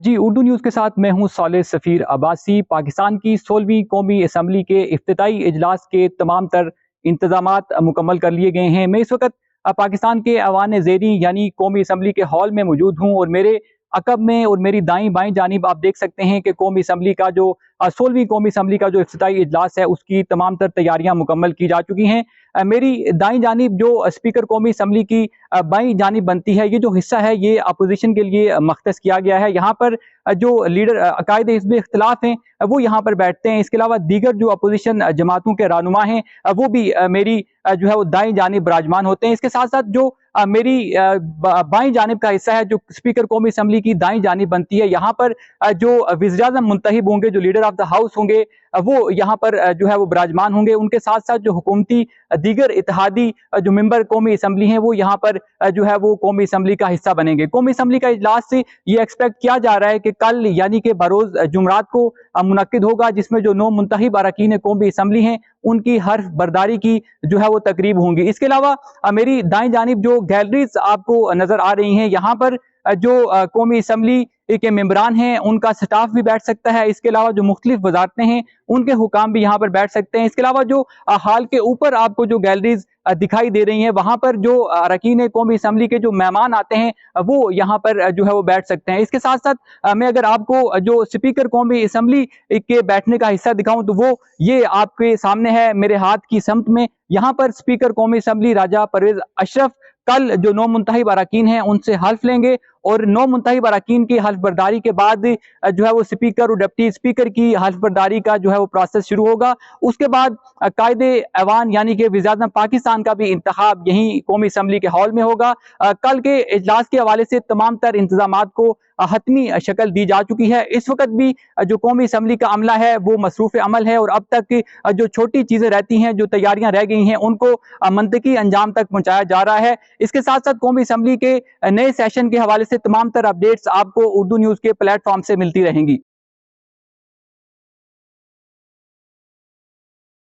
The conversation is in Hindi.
जी, उर्दू न्यूज़ के साथ मैं हूँ साले सफ़ीर अब्बासी। पाकिस्तान की 16वीं कौमी असम्बली के इफ्तिताई इजलास के तमाम तर इंतज़ामात मुकम्मल कर लिए गए हैं। मैं इस वक़्त पाकिस्तान के ऐवान ज़ेरी यानी कौमी असम्बली के हॉल में मौजूद हूँ और मेरे अक़ब में और मेरी दाईं-बाईं जानिब आप देख सकते हैं कि कौमी असम्बली का जो 16वीं कौमी असम्बली का जो इफ्तिताई इजलास है, उसकी तमाम तर तैयारियाँ मुकम्मल की जा चुकी हैं। मेरी दाईं जानिब जो स्पीकर कौमी असम्बली की बाईं जानिब बनती है, ये जो हिस्सा है ये अपोज़िशन के लिए मख़्तस किया गया है। यहाँ पर जो लीडर अकायद हिज़्ब इख्तिलाफ़ हैं, वो यहाँ पर बैठते हैं। इसके अलावा दीगर जो अपोज़िशन जमातों के रहनुमा हैं, वो भी मेरी जो है वो दाईं जानिब विराजमान होते हैं। इसके साथ-साथ जो मेरी बाईं जानिब का हिस्सा है, जो स्पीकर कौमी असम्बली की दाईं जानिब बनती है, यहाँ पर जो वज़ीर-ए-आज़म मुंतखब होंगे, जो लीडर ऑफ़ द हाउस होंगे, वो यहाँ पर जो है वो विराजमान होंगे। उनके साथ-साथ जो हुकूमती दीगर इत्तेहादी जो मेंबर कौमी असम्बली हैं, वो यहाँ पर जो है वो कौमी असम्बली का हिस्सा बनेंगे। कौमी असम्बली का इजलास से ये एक्सपेक्ट किया जा रहा है कि कल यानी कि बरोज़ जुमरात को मुनक्किद होगा, जिसमें जो 9 मुंतखब अरकान कौमी असम्बली हैं, उनकी हर्फ बरदारी की जो है वो तकरीब होंगी। इसके अलावा मेरी दाएं जानिब जो गैलरीज आपको नजर आ रही हैं, यहाँ पर जो कौमी असम्बली के मेंबरान हैं, उनका स्टाफ भी बैठ सकता है। इसके अलावा जो मुख्तलिफ वजारतें हैं, उनके हुकाम भी यहाँ पर बैठ सकते हैं। इसके अलावा जो हाल के ऊपर आपको जो गैलरीज दिखाई दे रही हैं, वहां पर जो अरकान कौमी असम्बली के जो मेहमान आते हैं, वो यहाँ पर जो है वो बैठ सकते हैं। इसके साथ साथ मैं अगर आपको जो स्पीकर कौमी असम्बली के बैठने का हिस्सा दिखाऊं, तो वो ये आपके सामने है मेरे हाथ की समत में। यहाँ पर स्पीकर कौमी असम्बली राजा परवेज अशरफ कल जो 9 मुंतखब अरकान हैं, उनसे हल्फ लेंगे और 9 मुंतखब अरकान की हल्फ बर्दारी के बाद जो है वो स्पीकर और डिप्टी स्पीकर की हल्फ बर्दारी का जो है वो प्रोसेस शुरू होगा। उसके बाद कायदे ऐवान यानी कि वज़ीर-ए-आज़म पाकिस्तान का भी इंतखाब यहीं कौमी असम्बली के हॉल में होगा। कल के इजलास के हवाले से तमाम तर इंतजामात को हतमी शक्ल दी जा चुकी है। इस वक्त भी जो कौमी असम्बली का अमला है, वो मसरूफ़ अमल है और अब तक जो छोटी चीज़ें रहती हैं, जो तैयारियां रह गई हैं, उनको मंतकी अंजाम तक पहुंचाया जा रहा है। इसके साथ साथ कौमी असम्बली के नए सेशन के हवाले से तमाम तर अपडेट्स आपको उर्दू न्यूज़ के प्लेटफॉर्म से मिलती रहेंगी।